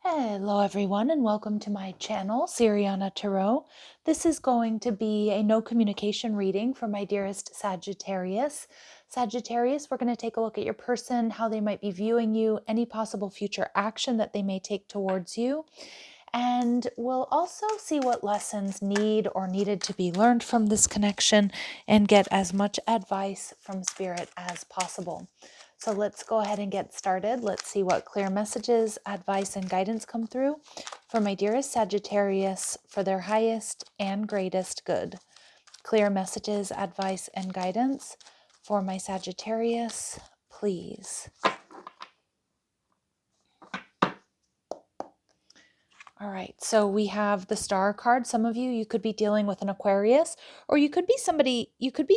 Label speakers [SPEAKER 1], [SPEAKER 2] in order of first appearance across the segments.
[SPEAKER 1] Hello everyone and welcome to my channel, Siriana Tarot. This is going to be a no communication reading for my dearest Sagittarius. Sagittarius, we're going to take a look at your person, how they might be viewing you, any possible future action that they may take towards you. And we'll also see what lessons need or needed to be learned from this connection and get as much advice from Spirit as possible. So let's go ahead and get started. Let's see what clear messages, advice, and guidance come through for my dearest Sagittarius for their highest and greatest good. Clear messages, advice, and guidance for my Sagittarius, please. All right, so we have the Star card. Some of you could be dealing with an Aquarius, or you could be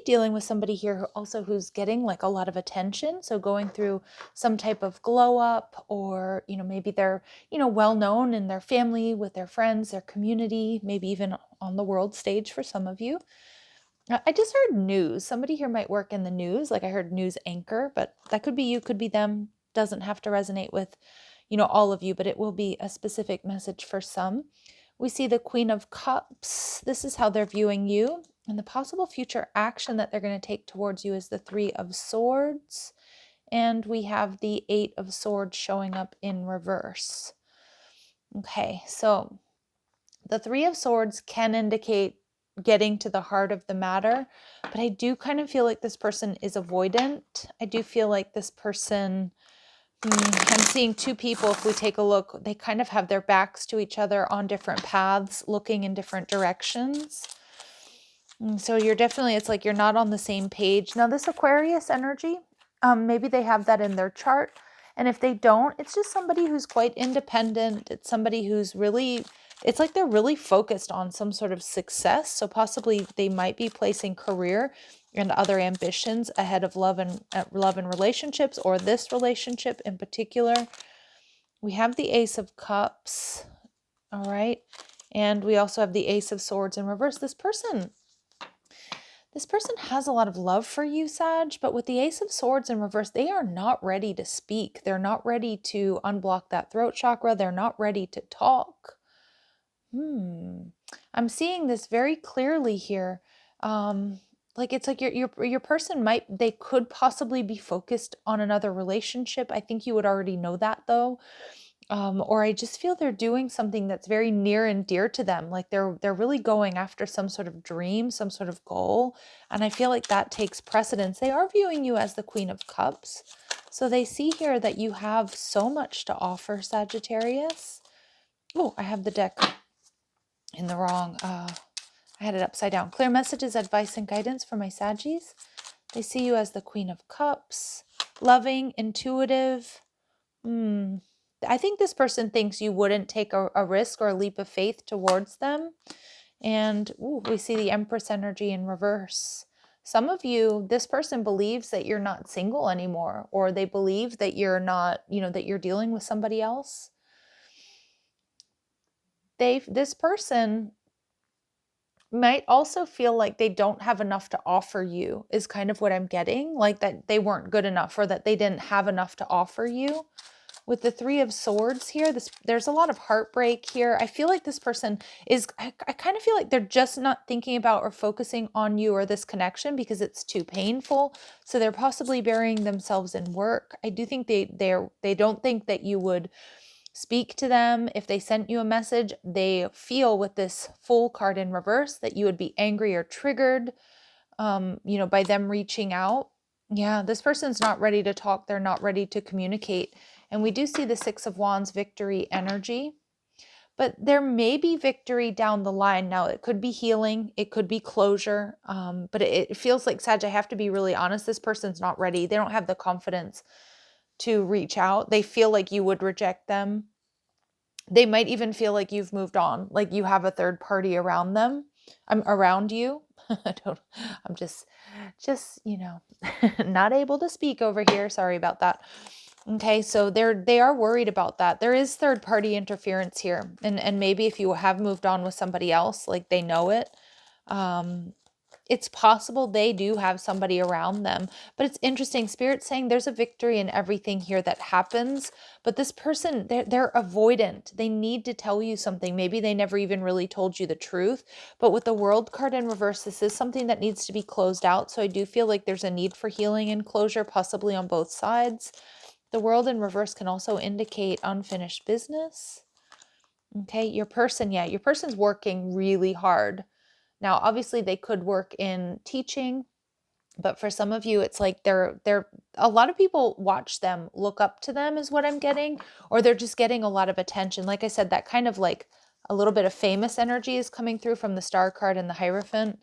[SPEAKER 1] dealing with somebody here who's getting like a lot of attention. So going through some type of glow up, or, maybe they're, well known in their family, with their friends, their community, maybe even on the world stage for some of you. I just heard news. Somebody here might work in the news. Like I heard news anchor, but that could be you, could be them. Doesn't have to resonate with all of you, but it will be a specific message for some. We see the Queen of Cups. This is how they're viewing you. And the possible future action that they're going to take towards you is the Three of Swords. And we have the Eight of Swords showing up in reverse. Okay, so the Three of Swords can indicate getting to the heart of the matter, but I do kind of feel like this person is avoidant. I do feel like this person... I'm seeing two people, if we take a look, they kind of have their backs to each other on different paths, looking in different directions. And so it's like you're not on the same page. Now this Aquarius energy, maybe they have that in their chart. And if they don't, it's just somebody who's quite independent. It's somebody who's really, it's like they're really focused on some sort of success. So possibly they might be placing career and other ambitions ahead of love and relationships, or this relationship in particular. We have the Ace of Cups, all right, and we also have the Ace of Swords in reverse. This person has a lot of love for you, Sag, but with the Ace of Swords in reverse, they are not ready to speak. They're not ready to unblock that throat chakra. They're not ready to talk. I'm seeing this very clearly here. Like it's like your person they could possibly be focused on another relationship. I think you would already know that though. Or I just feel they're doing something that's very near and dear to them. Like they're really going after some sort of dream, some sort of goal. And I feel like that takes precedence. They are viewing you as the Queen of Cups. So they see here that you have so much to offer, Sagittarius. Oh, I have the deck in the wrong, I had it upside down. Clear messages, advice, and guidance for my Saggies. They see you as the Queen of Cups, loving, intuitive. I think this person thinks you wouldn't take a risk or a leap of faith towards them. And we see the Empress energy in reverse. Some of you, this person believes that you're not single anymore, or they believe that you're not, that you're dealing with somebody else. This person might also feel like they don't have enough to offer you, is kind of what I'm getting, like that they weren't good enough, or that they didn't have enough to offer you. With the Three of Swords here, there's a lot of heartbreak here. I feel like this person is, I kind of feel like they're just not thinking about or focusing on you or this connection because it's too painful. So they're possibly burying themselves in work. I do think they don't think that you would speak to them. If they sent you a message, they feel with this Fool card in reverse that you would be angry or triggered, by them reaching out. Yeah, this person's not ready to talk. They're not ready to communicate. And we do see the Six of Wands victory energy, but there may be victory down the line. Now, it could be healing. It could be closure. But it feels like, Sag, I have to be really honest. This person's not ready. They don't have the confidence to reach out. They feel like you would reject them. They might even feel like you've moved on, like you have a third party around them. I'm around you. I'm just, not able to speak over here. Sorry about that. Okay, so they are worried about that. There is third party interference here. And maybe if you have moved on with somebody else, like they know it. it's possible they do have somebody around them. But it's interesting. Spirit's saying there's a victory in everything here that happens. But this person, they're avoidant. They need to tell you something. Maybe they never even really told you the truth. But with the World card in reverse, this is something that needs to be closed out. So I do feel like there's a need for healing and closure, possibly on both sides. The World in reverse can also indicate unfinished business. Okay, your person, yeah, your person's working really hard. Now, obviously they could work in teaching, but for some of you, it's like they're a lot of people watch them, look up to them is what I'm getting, or they're just getting a lot of attention. Like I said, that kind of like a little bit of famous energy is coming through from the Star card and the Hierophant.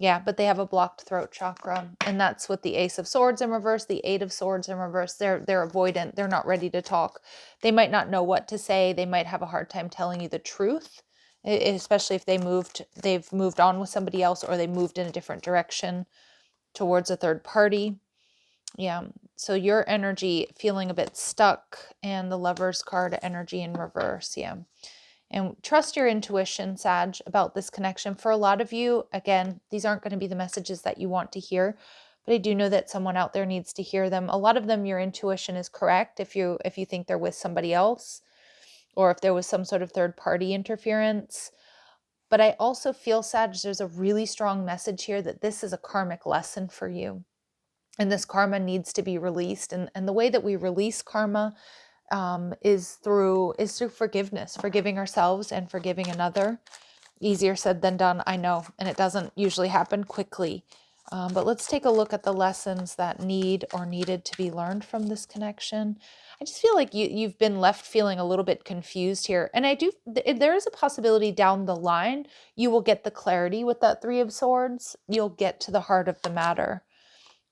[SPEAKER 1] Yeah, but they have a blocked throat chakra, and that's with the Ace of Swords in reverse, the Eight of Swords in reverse. They're avoidant. They're not ready to talk. They might not know what to say. They might have a hard time telling you the truth, especially if they've moved on with somebody else, or they moved in a different direction towards a third party. Yeah, so your energy feeling a bit stuck, and the Lover's card energy in reverse. Yeah. And trust your intuition, Sag, about this connection. For a lot of you, again, these aren't going to be the messages that you want to hear, but I do know that someone out there needs to hear them. A lot of them, your intuition is correct if you think they're with somebody else, or if there was some sort of third party interference. But I also feel, Sag, there's a really strong message here that this is a karmic lesson for you. And this karma needs to be released. And the way that we release karma is through forgiveness, forgiving ourselves and forgiving another. Easier said than done, I know, and it doesn't usually happen quickly. But let's take a look at the lessons that needed to be learned from this connection. I just feel like you've been left feeling a little bit confused here. And there is a possibility down the line you will get the clarity with that Three of Swords. You'll get to the heart of the matter.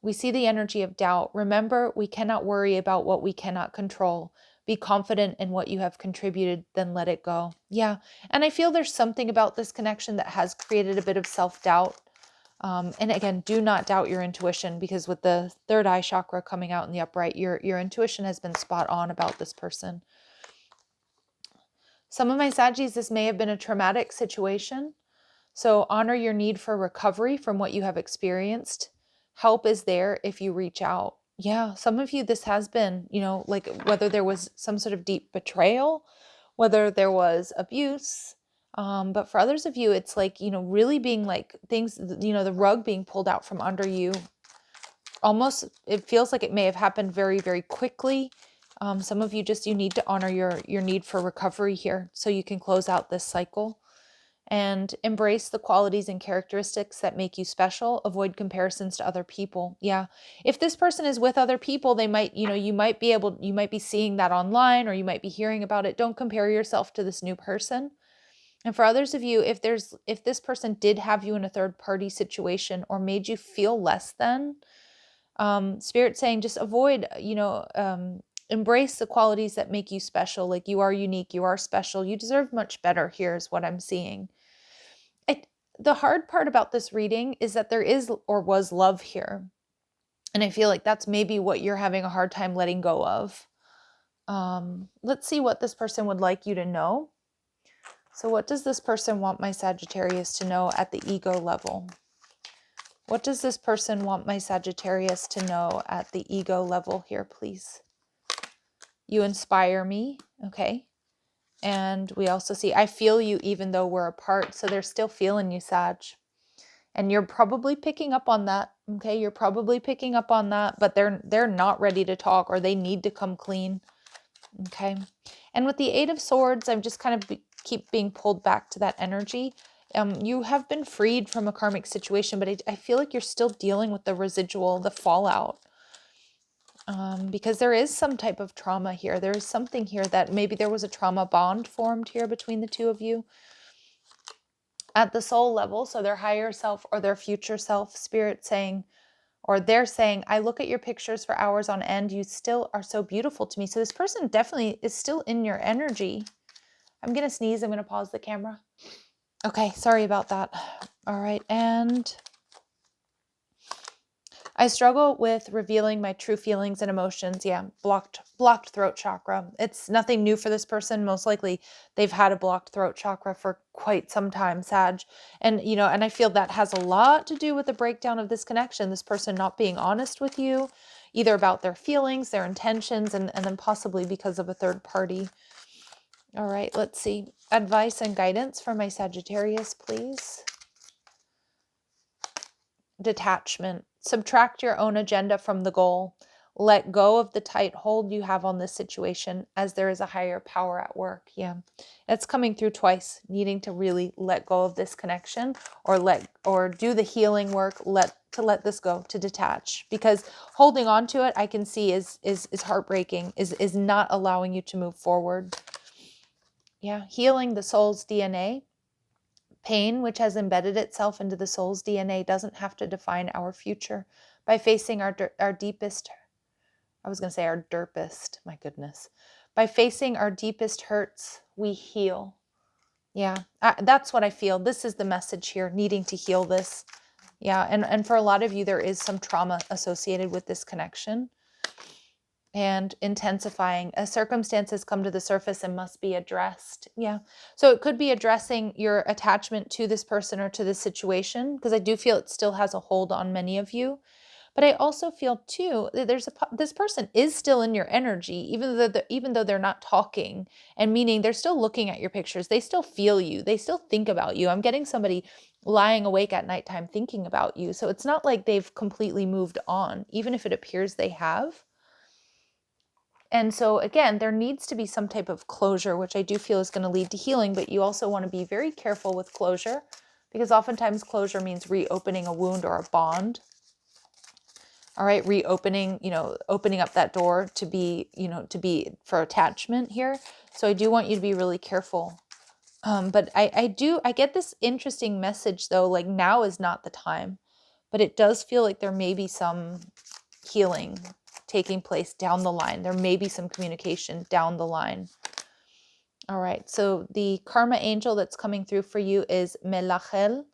[SPEAKER 1] We see the energy of doubt. Remember, we cannot worry about what we cannot control. Be confident in what you have contributed, then let it go. Yeah, and I feel there's something about this connection that has created a bit of self-doubt. And again, do not doubt your intuition, because with the third eye chakra coming out in the upright, your intuition has been spot on about this person. Some of my Saggies, this may have been a traumatic situation. So honor your need for recovery from what you have experienced. Help is there if you reach out. Yeah, some of you, this has been, like whether there was some sort of deep betrayal, whether there was abuse. But for others of you, it's like, really being like things, the rug being pulled out from under you. Almost, it feels like it may have happened very, very quickly. Some of you you need to honor your need for recovery here so you can close out this cycle. And embrace the qualities and characteristics that make you special. Avoid comparisons to other people. Yeah. If this person is with other people, they might, you might be seeing that online, or you might be hearing about it. Don't compare yourself to this new person. And for others of you, if this person did have you in a third party situation or made you feel less than, Spirit saying just avoid, embrace the qualities that make you special. Like, you are unique, you are special, you deserve much better. Here's what I'm seeing. The hard part about this reading is that there is or was love here. And I feel like that's maybe what you're having a hard time letting go of. Let's see what this person would like you to know. So what does this person want my Sagittarius to know at the ego level? What does this person want my Sagittarius to know at the ego level here, please? You inspire me, okay? And we also see, I feel you even though we're apart. So they're still feeling you, Sag. And you're probably picking up on that, okay? You're probably picking up on that, but they're not ready to talk, or they need to come clean, okay? And with the Eight of Swords, I'm just kind of keep being pulled back to that energy. You have been freed from a karmic situation, but I feel like you're still dealing with the residual, the fallout. Because there is some type of trauma here. There is something here that maybe there was a trauma bond formed here between the two of you. At the soul level, so their higher self or their future self, Spirit saying, or they're saying, I look at your pictures for hours on end. You still are so beautiful to me. So this person definitely is still in your energy. I'm going to sneeze. I'm going to pause the camera. Okay, sorry about that. All right, and I struggle with revealing my true feelings and emotions. Yeah, blocked throat chakra. It's nothing new for this person. Most likely they've had a blocked throat chakra for quite some time, Sag. And, and I feel that has a lot to do with the breakdown of this connection. This person not being honest with you, either about their feelings, their intentions, and then possibly because of a third party. All right, let's see. Advice and guidance for my Sagittarius, please. Detachment. Subtract your own agenda from the goal. Let go of the tight hold you have on this situation, as there is a higher power at work. Yeah, it's coming through twice, needing to really let go of this connection, or do the healing work, let this go, to detach, because holding on to it, I can see is heartbreaking, is not allowing you to move forward. Yeah, healing the soul's DNA. Pain, which has embedded itself into the soul's DNA, doesn't have to define our future. By facing our deepest, I was going to say our derpest, my goodness. By facing our deepest hurts, we heal. Yeah, that's what I feel. This is the message here, needing to heal this. Yeah, and for a lot of you, there is some trauma associated with this connection. And intensifying. A circumstance has come to the surface and must be addressed. Yeah. So it could be addressing your attachment to this person or to this situation, because I do feel it still has a hold on many of you. But I also feel too that this person is still in your energy, even though they're not talking, and meaning they're still looking at your pictures. They still feel you. They still think about you. I'm getting somebody lying awake at nighttime thinking about you. So it's not like they've completely moved on, even if it appears they have. And so again, there needs to be some type of closure, which I do feel is going to lead to healing, but you also want to be very careful with closure, because oftentimes closure means reopening a wound or a bond. All right, reopening, opening up that door to be for attachment here. So I do want you to be really careful. But I get this interesting message though, like now is not the time, but it does feel like there may be some healing taking place down the line. There may be some communication down the line. All right, so the karma angel that's coming through for you is Melachel,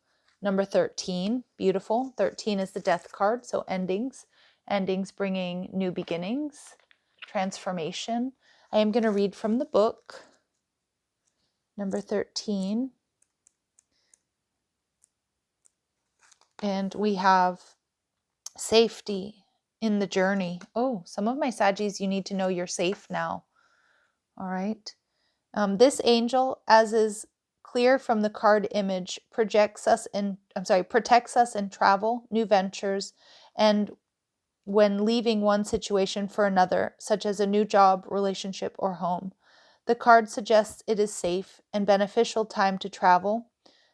[SPEAKER 1] number 13. Beautiful. 13 is the death card, so endings. Endings bringing new beginnings, transformation. I am going to read from the book, number 13. And we have safety in the journey. Oh, some of my Saggies, you need to know you're safe now. All right. This angel, as is clear from the card image, protects us in travel, new ventures, and when leaving one situation for another, such as a new job, relationship, or home. The card suggests it is safe and beneficial time to travel.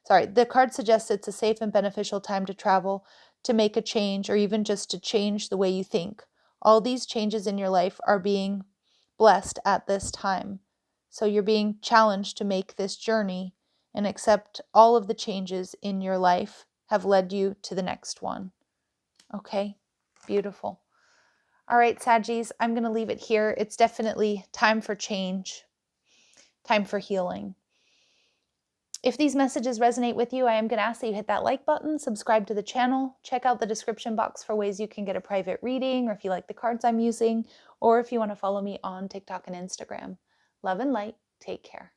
[SPEAKER 1] The card suggests it's a safe and beneficial time to travel, to make a change, or even just to change the way you think. All these changes in your life are being blessed at this time. So you're being challenged to make this journey and accept all of the changes in your life have led you to the next one. Okay, beautiful. All right, Saggies, I'm going to leave it here. It's definitely time for change, time for healing. If these messages resonate with you, I am going to ask that you hit that like button, subscribe to the channel, check out the description box for ways you can get a private reading, or if you like the cards I'm using, or if you want to follow me on TikTok and Instagram. Love and light. Take care.